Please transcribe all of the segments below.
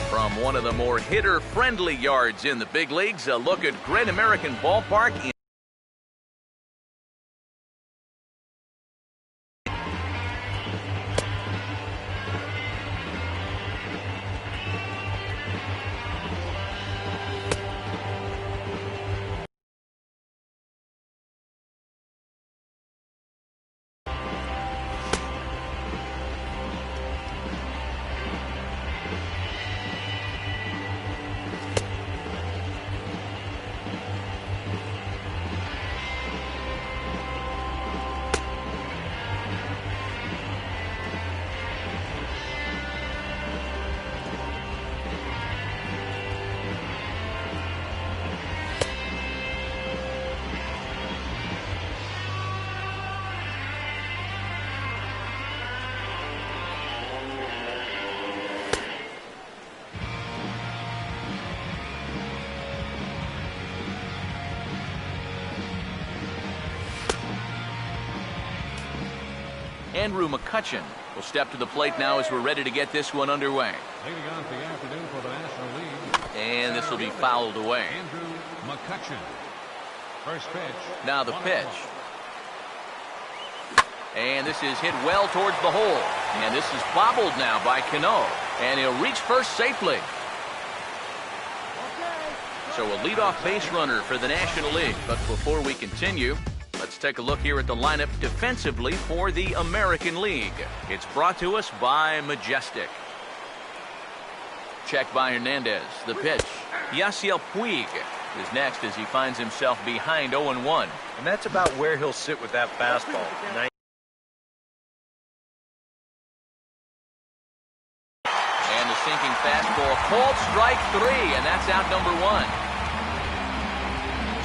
From one of the more hitter-friendly yards in the big leagues, a look at Great American Ballpark. Andrew McCutchen will step to the plate now as we're ready to get this one underway. Leading off the afternoon for the National League. And this will be fouled away. Andrew McCutchen. First pitch. Now the pitch. And this is hit well towards the hole. And this is bobbled now by Cano. And he'll reach first safely. So a leadoff base runner for the National League. But before we continue, let's take a look here at the lineup defensively for the American League. It's brought to us by Majestic. Check by Hernandez. The pitch. Yasiel Puig is next as he finds himself behind 0-1. And that's about where he'll sit with that fastball. And the sinking fastball. Called strike 3, and that's out number 1.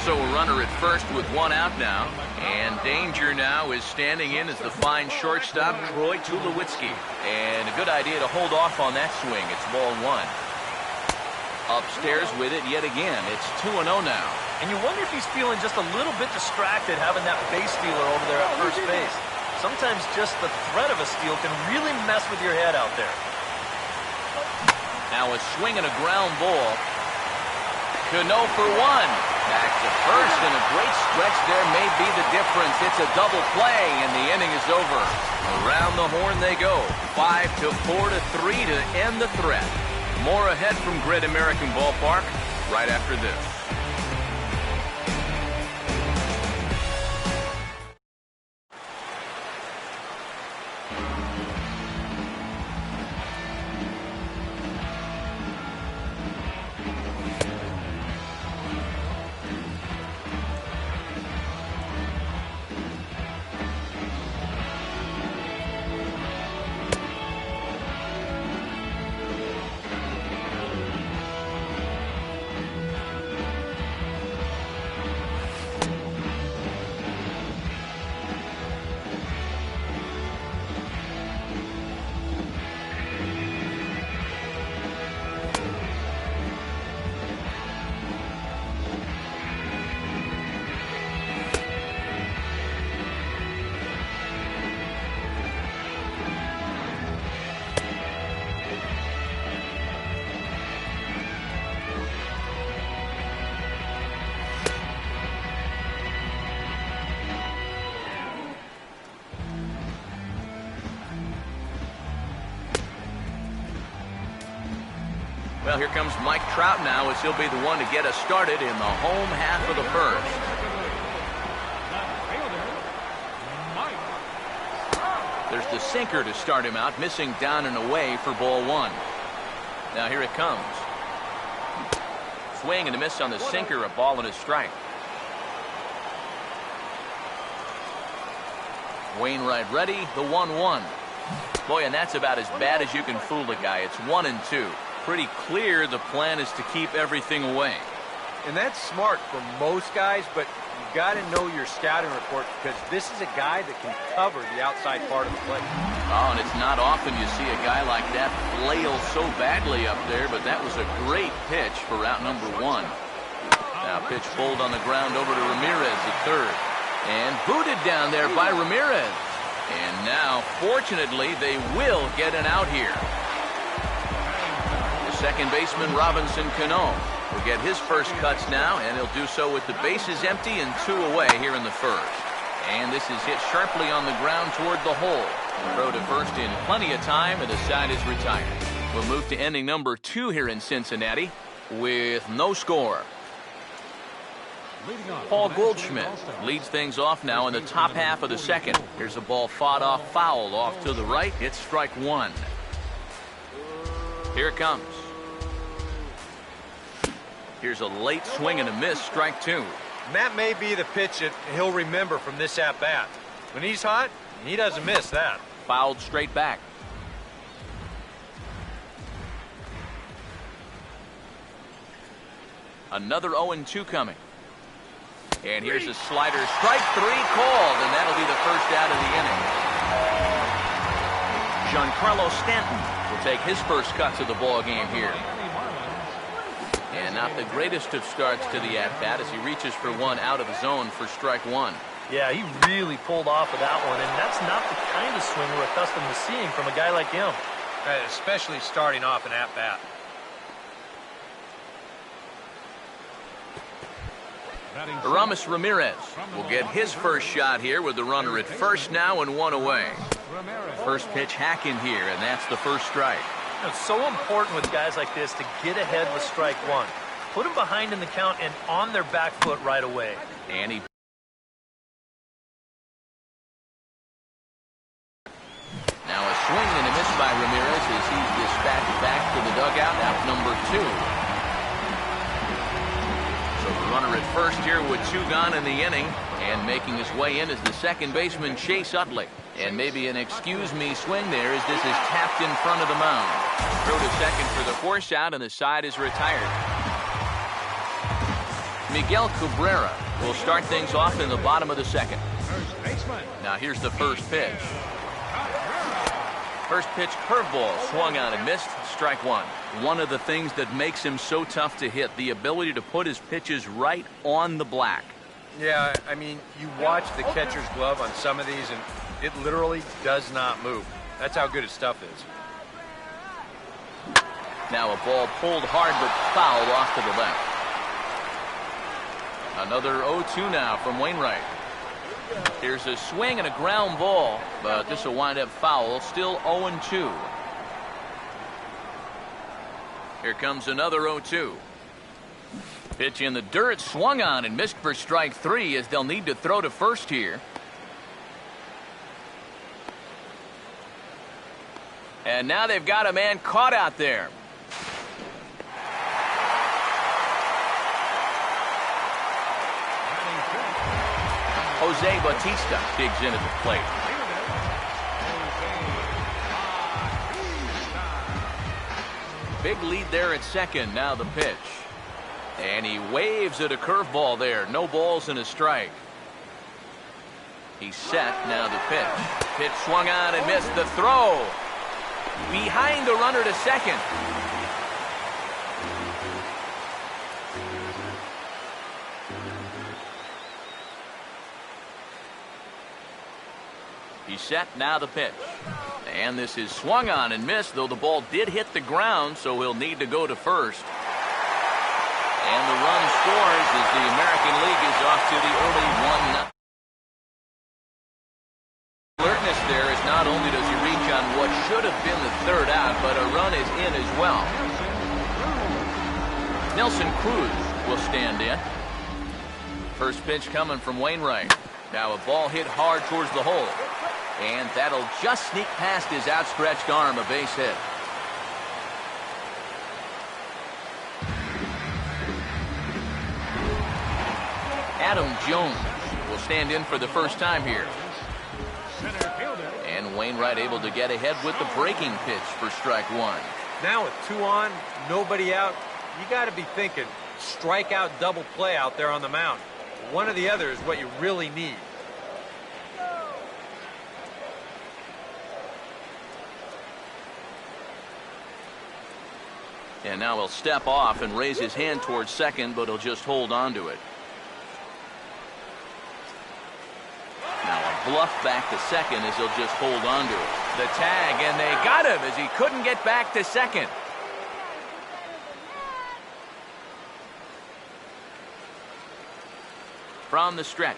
So a runner at first with one out now. And danger now is standing in as the fine shortstop, Troy Tulowitzki. And a good idea to hold off on that swing. It's ball 1. Upstairs with it yet again. It's 2-0 now. And you wonder if he's feeling just a little bit distracted having that base stealer over there at first base. Sometimes just the threat of a steal can really mess with your head out there. Now a swing and a ground ball. Cano for 1. Back to first, and a great stretch there may be the difference. It's a double play, and the inning is over. Around the horn they go. 5-4 to 3 to end the threat. More ahead from Great American Ballpark right after this. Well, here comes Mike Trout now as he'll be the one to get us started in the home half of the first. There's the sinker to start him out, missing down and away for ball 1. Now here it comes. Swing and a miss on the sinker, a ball and a strike. Wainwright ready, the 1-1. Boy, and that's about as bad as you can fool a guy. It's 1-2. Pretty clear the plan is to keep everything away. And that's smart for most guys, but you got to know your scouting report because this is a guy that can cover the outside part of the plate. Oh, and it's not often you see a guy like that flail so badly up there, but that was a great pitch for out number one. Now pitch pulled on the ground over to Ramirez at third. And booted down there by Ramirez. And now, fortunately, they will get an out here. The second baseman, Robinson Cano, will get his first cuts now, and he'll do so with the bases empty and 2 away here in the first. And this is hit sharply on the ground toward the hole. Throw to first in plenty of time, and the side is retired. We'll move to inning number 2 here in Cincinnati with no score. Paul Goldschmidt leads things off now in the top half of the second. Here's a ball fought off foul off to the right. It's strike 1. Here it comes. Here's a late swing and a miss, strike 2. And that may be the pitch that he'll remember from this at-bat. When he's hot, he doesn't miss that. Fouled straight back. Another 0-2 coming. And here's a slider, strike 3 called, and that'll be the first out of the inning. Giancarlo Stanton will take his first cuts of the ball game here. And not the greatest of starts to the at-bat as he reaches for one out of the zone for strike 1. Yeah, he really pulled off of that one, and that's not the kind of swing we're accustomed to seeing from a guy like him. Especially starting off an at-bat. Aramis Ramirez will get his first shot here with the runner at first now and 1 away. First pitch hacking here, and that's the first strike. It's so important with guys like this to get ahead with strike 1. Put them behind in the count and on their back foot right away. And he now a swing and a miss by Ramirez as he's dispatched back to the dugout. Out number 2. Runner at first here with 2 gone in the inning, and making his way in is the second baseman Chase Utley. And maybe an excuse me swing there as this is tapped in front of the mound. Throw to second for the force out, and the side is retired. Miguel Cabrera will start things off in the bottom of the second. Now here's the first pitch. First pitch curveball swung on and missed, strike 1. One of the things that makes him so tough to hit, the ability to put his pitches right on the black. Yeah, I mean, you watch the catcher's glove on some of these, and it literally does not move. That's how good his stuff is. Now a ball pulled hard but fouled off to the left. Another 0-2 now from Wainwright. Here's a swing and a ground ball, but this will wind up foul. Still 0-2. Here comes another 0-2. Pitch in the dirt, swung on and missed for strike 3 as they'll need to throw to first here. And now they've got a man caught out there. Jose Bautista digs in at the plate. Big lead there at second. Now the pitch. And he waves at a curveball there. No balls and a strike. He's set. Now the pitch. Pitch swung on and missed. The throw. Behind the runner to second. He's set, now the pitch. And this is swung on and missed, though the ball did hit the ground, so he'll need to go to first. And the run scores as the American League is off to the early 1-0. Alertness there is not only does he reach on what should have been the third out, but a run is in as well. Nelson Cruz will stand in. First pitch coming from Wainwright. Now a ball hit hard towards the hole. And that'll just sneak past his outstretched arm, a base hit. Adam Jones will stand in for the first time here. And Wainwright able to get ahead with the breaking pitch for strike 1. Now with 2 on, nobody out, you got to be thinking, strikeout double play out there on the mound. One or the other is what you really need. And now he'll step off and raise his hand towards second, but he'll just hold on to it. Now a bluff back to second as he'll just hold on to it. The tag, and they got him as he couldn't get back to second. From the stretch.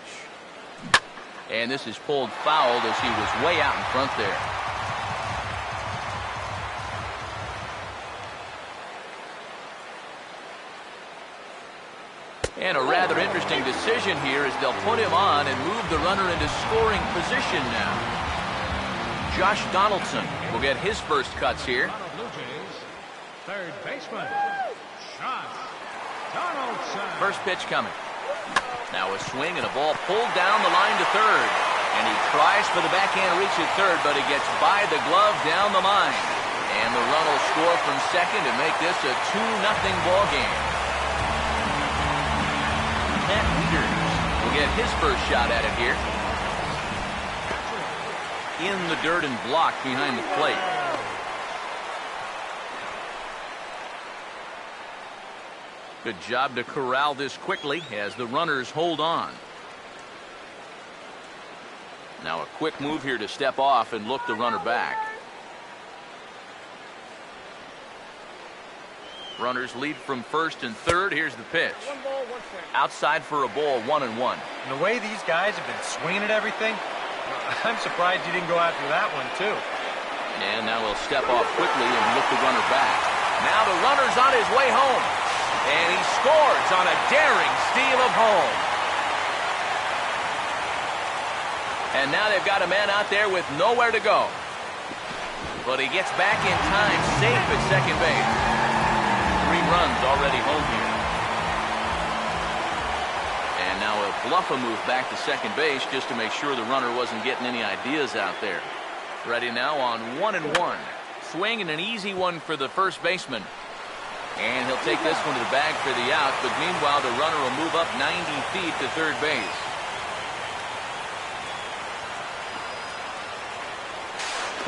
And this is pulled fouled as he was way out in front there. And a rather interesting decision here as they'll put him on and move the runner into scoring position now. Josh Donaldson will get his first cuts here. Blue Jays, third baseman, Josh Donaldson. First pitch coming. Now a swing and a ball pulled down the line to third. And he tries for the backhand reach at third, but he gets by the glove down the line. And the run will score from second to make this a 2-0 ball game. Matt Wieters will get his first shot at it here. In the dirt and blocked behind the plate. Good job to corral this quickly as the runners hold on. Now a quick move here to step off and look the runner back. Runners lead from first and third. Here's the pitch. Outside for a ball, 1-1. And the way these guys have been swinging at everything, I'm surprised you didn't go after that one, too. And now he'll step off quickly and look the runner back. Now the runner's on his way home. And he scores on a daring steal of home. And now they've got a man out there with nowhere to go. But he gets back in time, safe at second base. 3 runs already home here. And now he'll bluff a move back to second base just to make sure the runner wasn't getting any ideas out there. Ready now on 1-1. Swing and an easy one for the first baseman. And he'll take this one to the bag for the out, but meanwhile the runner will move up 90 feet to third base.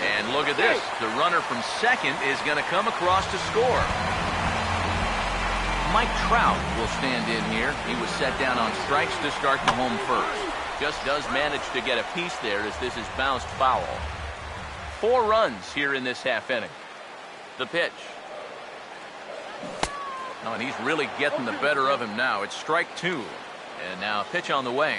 And look at this. The runner from second is going to come across to score. Mike Trout will stand in here. He was set down on strikes to start the home first. Just does manage to get a piece there as this is bounced foul. 4 runs here in this half inning. The pitch. Oh, and he's really getting the better of him now. It's strike 2. And now a pitch on the way.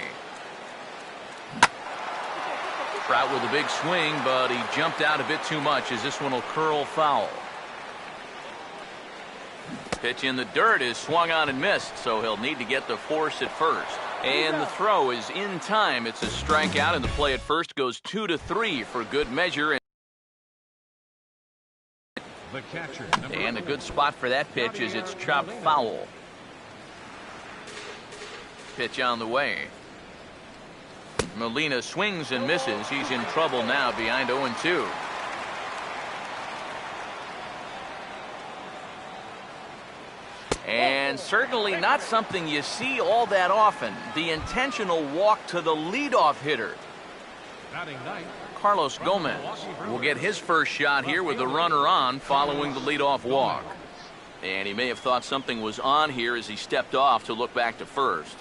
Trout with a big swing, but he jumped out a bit too much as this one will curl foul. Pitch in the dirt is swung on and missed, so he'll need to get the force at first. And the throw is in time. It's a strikeout, and the play at first goes 2-3 for good measure. The catcher, and a good spot for that pitch is it's chopped foul. Pitch on the way. Molina swings and misses. He's in trouble now behind 0-2. And certainly not something you see all that often. The intentional walk to the leadoff hitter. batting ninth, Carlos Gomez will get his first shot here with the runner on following the leadoff walk. And he may have thought something was on here as he stepped off to look back to first.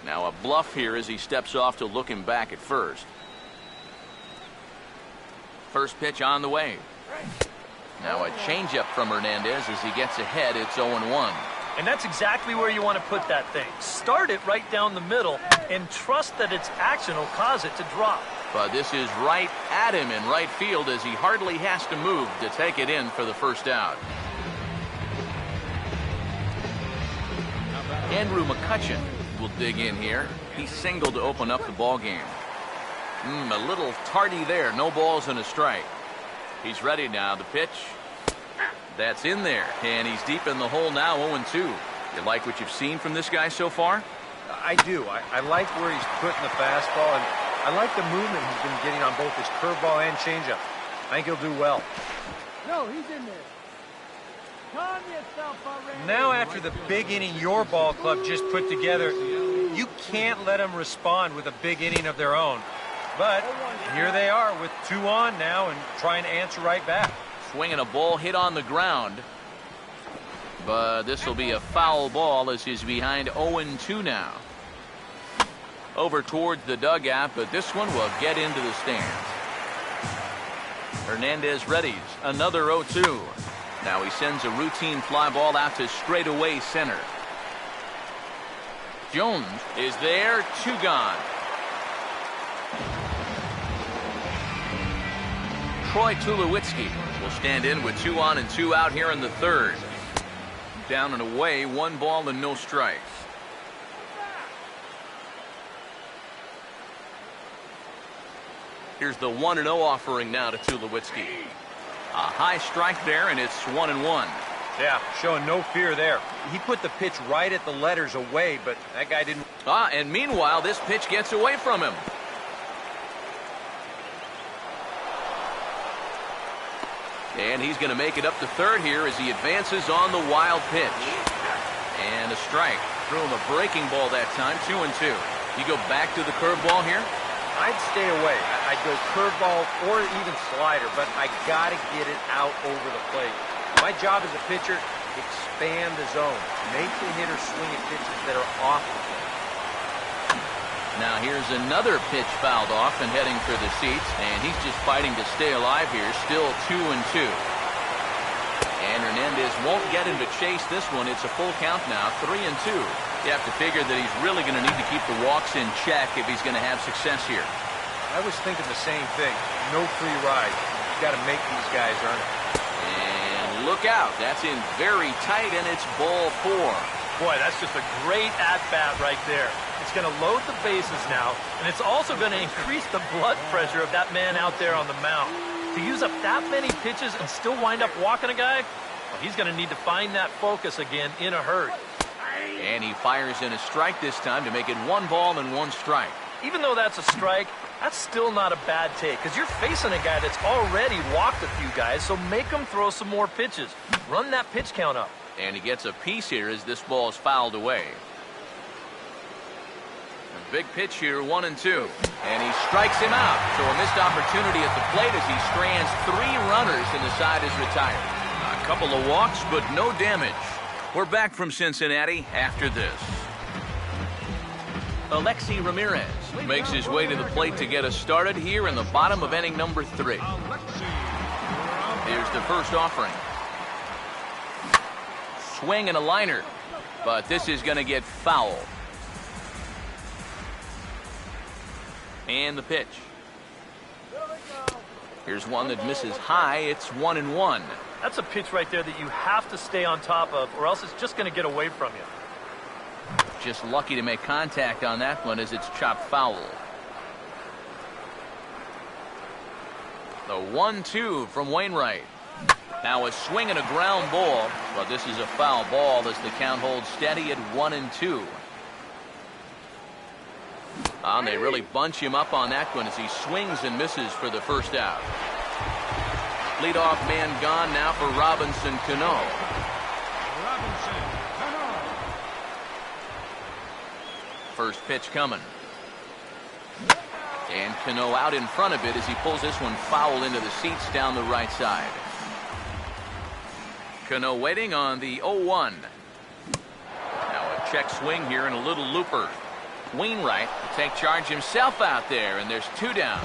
Now a bluff here as he steps off to look him back at first. First pitch on the way. Now a changeup from Hernandez as he gets ahead. It's 0-1. And that's exactly where you want to put that thing. Start it right down the middle and trust that its action will cause it to drop. But this is right at him in right field as he hardly has to move to take it in for the first out. Andrew McCutchen will dig in here. He singled to open up the ball game. A little tardy there. No balls and a strike. He's ready now. The pitch. That's in there. And he's deep in the hole now, 0-2. You like what you've seen from this guy so far? I do. I like where he's putting the fastball, and I like the movement he's been getting on both his curveball and changeup. I think he'll do well. No, he's in there. Now after the big inning your ball club just put together, you can't let them respond with a big inning of their own. But here they are with 2 on now and trying to answer right back. Swinging a ball hit on the ground. But this will be a foul ball as he's behind 0-2 now. Over towards the dugout, but this one will get into the stands. Hernandez readies another 0-2. Now he sends a routine fly ball out to straightaway center. Jones is there, 2 gone. Troy Tulowitzki will stand in with 2 on and 2 out here in the 3rd. Down and away, 1 ball and no strikes. Here's the 1-0 offering now to Tulowitzki. A high strike there, and it's 1-1. Yeah, showing no fear there. He put the pitch right at the letters away, but that guy didn't. And meanwhile, this pitch gets away from him. And he's going to make it up to 3rd here as he advances on the wild pitch. And a strike. Threw him a breaking ball that time, 2-2. You go back to the curveball here? I'd stay away. I'd go curveball or even slider, but I got to get it out over the plate. My job as a pitcher, expand the zone. Make the hitter swing at pitches that are off the plate. Now here's another pitch fouled off and heading for the seats, and he's just fighting to stay alive here, still 2-2. And Hernandez won't get him to chase this one. It's a full count now, 3-2. You have to figure that he's really going to need to keep the walks in check if he's going to have success here. I was thinking the same thing. No free ride. You've got to make these guys earn it. And look out. That's in very tight, and it's ball 4. Boy, that's just a great at-bat right there. It's going to load the bases now, and it's also going to increase the blood pressure of that man out there on the mound. To use up that many pitches and still wind up walking a guy, well, he's going to need to find that focus again in a hurry. And he fires in a strike this time to make it 1 ball and 1 strike. Even though that's a strike, that's still not a bad take because you're facing a guy that's already walked a few guys, so make him throw some more pitches. Run that pitch count up. And he gets a piece here as this ball is fouled away. A big pitch here, 1-2. And he strikes him out. So a missed opportunity at the plate as he strands 3 runners and the side is retired. A couple of walks, but no damage. We're back from Cincinnati after this. Alexi Ramirez makes his way to the plate to get us started here in the bottom of inning number 3. Here's the first offering. Swing and a liner, but this is going to get foul. And the pitch. Here's one that misses high. It's 1-1. That's a pitch right there that you have to stay on top of, or else it's just going to get away from you. Just lucky to make contact on that one as it's chopped foul. The 1-2 from Wainwright. Now a swing and a ground ball, but this is a foul ball as the count holds steady at 1-2. And they really bunch him up on that one as he swings and misses for the first out. Leadoff man gone now for Robinson Cano. First pitch coming. And Cano out in front of it as he pulls this one foul into the seats down the right side. Cano waiting on the 0-1. Now a check swing here and a little looper. Wainwright will take charge himself out there, and there's 2 down.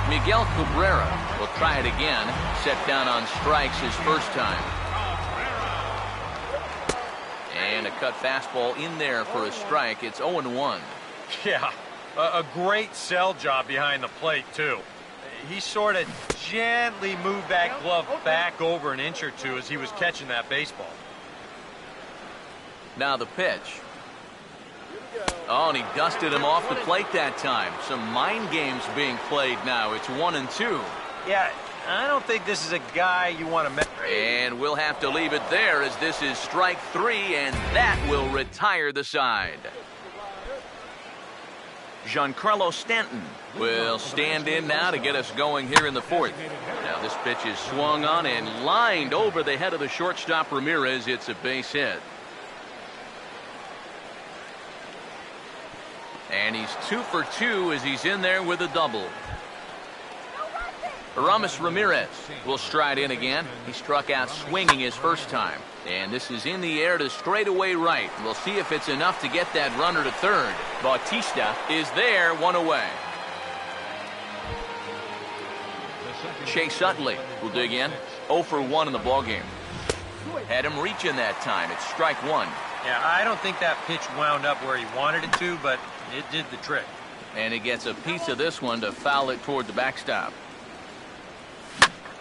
Miguel Cabrera will try it again. Set down on strikes his first time. And a cut fastball in there for a strike. It's 0-1. Yeah, a great sell job behind the plate, too. He sort of gently moved that glove back over an inch or 2 as he was catching that baseball. Now the pitch. Oh, and he dusted him off the plate that time. Some mind games being played now. It's 1-2. Yeah, I don't think this is a guy you want to... And we'll have to leave it there as this is strike 3, and that will retire the side. Giancarlo Stanton will stand in now to get us going here in the 4th. Now This pitch is swung on and lined over the head of the shortstop Ramirez. It's a base hit. And he's 2 for 2 as he's in there with a double. Aramis Ramirez will stride in again. He struck out swinging his first time. And this is in the air to straightaway right. We'll see if it's enough to get that runner to third. Bautista is there, 1 away. Chase Utley will dig in. 0 for 1 in the ballgame. Had him reaching that time. It's strike 1. Yeah, I don't think that pitch wound up where he wanted it to, but it did the trick. And he gets a piece of this one to foul it toward the backstop.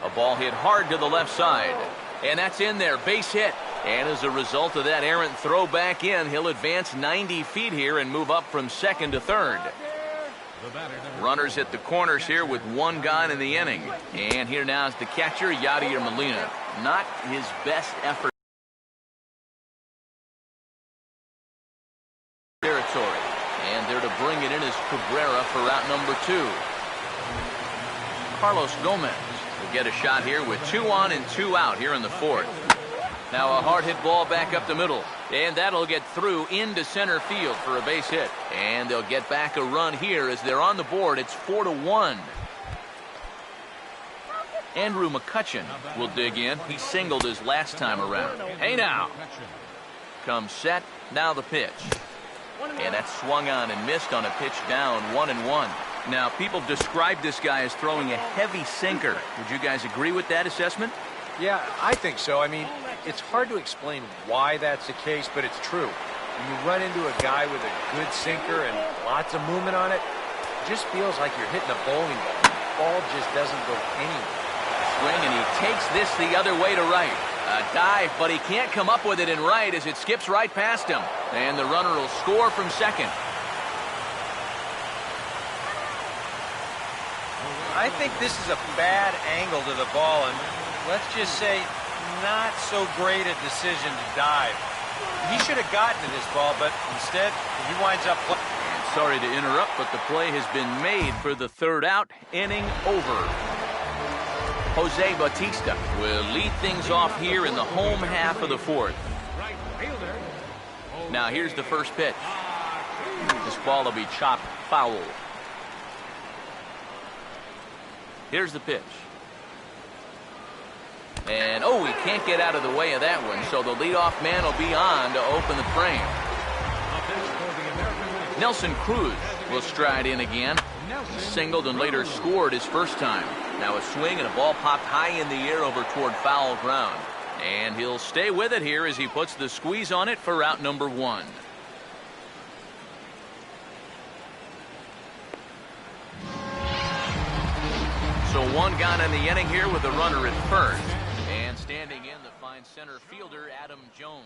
A ball hit hard to the left side. And that's in there. Base hit. And as a result of that errant throw back in, he'll advance 90 feet here and move up from second to third. Runners at the corners here with 1 gone in the inning. And here now is the catcher, Yadier Molina. Not his best effort. Territory. And there to bring it in is Cabrera for route number 2. Carlos Gomez will get a shot here with 2 on and 2 out here in the 4th. Now a hard hit ball back up the middle. And that'll get through into center field for a base hit. And they'll get back a run here as they're on the board. It's 4-1. Andrew McCutchen will dig in. He singled his last time around. Hey now. Comes set. Now the pitch. And that's swung on and missed on a pitch down, 1-1. Now, people describe this guy as throwing a heavy sinker. Would you guys agree with that assessment? Yeah, I think so. I mean, it's hard to explain why that's the case, but it's true. When you run into a guy with a good sinker and lots of movement on it, it just feels like you're hitting a bowling ball. The ball just doesn't go anywhere. Swing, and he takes this the other way to right. A dive, but he can't come up with it in right as it skips right past him. And the runner will score from second. I think this is a bad angle to the ball, and let's just say not so great a decision to dive. He should have gotten to this ball, but instead he winds up playing. Sorry to interrupt, but the play has been made for the 3rd out. Inning over. Jose Bautista will lead things off here in the home half of the 4th. Now here's the first pitch. This ball will be chopped foul. Here's the pitch. And, oh, he can't get out of the way of that one, so the leadoff man will be on to open the frame. Nelson Cruz will stride in again. He singled and later scored his first time. Now a swing and a ball popped high in the air over toward foul ground. And he'll stay with it here as he puts the squeeze on it for route number 1. So 1 gone in the inning here with a runner at first. And standing in the fine center fielder, Adam Jones.